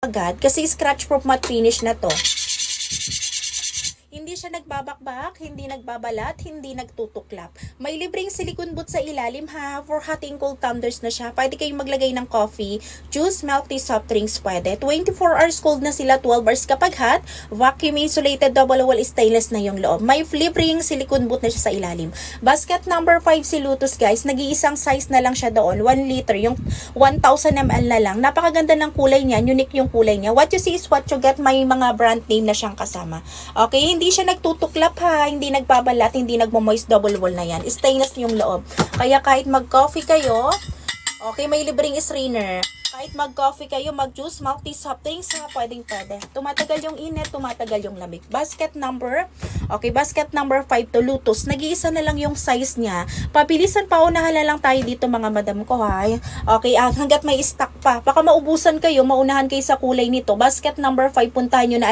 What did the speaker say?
agad kasi scratch proof matte finish na to. Hindi siya nagbabakbak, hindi nagbabalat, hindi nagtutuklap. May libreng silicone boot sa ilalim ha. For hot and cold tumblers na siya. Pwede kayong maglagay ng coffee, juice, milk tea, soft drinks pwede. 24 hours cold na sila, 12 hours kapag hot. Vacuum insulated double wall stainless na yung loob. May libreng silicone boot na siya sa ilalim. Basket number 5 si Lotus guys. Nag-iisang size na lang siya doon. 1 liter. Yung 1000 ml na lang. Napakaganda ng kulay niya. Unique yung kulay niya. What you see is what you get. May mga brand name na siyang kasama. Okay, hindi siya nagtutuklap ha, hindi nagbabalat, hindi nagmo-moist double wall na yan. Stainless yung loob. Kaya kahit mag-coffee kayo, okay, may libreng strainer. Kahit mag-coffee kayo, mag-juice, milk tea, soft drinks ha, pwede. Tumatagal yung init, tumatagal yung lamig. Basket number 5 to Lotus. Nag-iisa na lang yung size niya. Pabilisan pa, unahan na lang tayo dito mga madam ko ha. Okay, hanggat may stock pa. Baka maubusan kayo, maunahan kayo sa kulay nito. Basket number 5, puntahan nyo na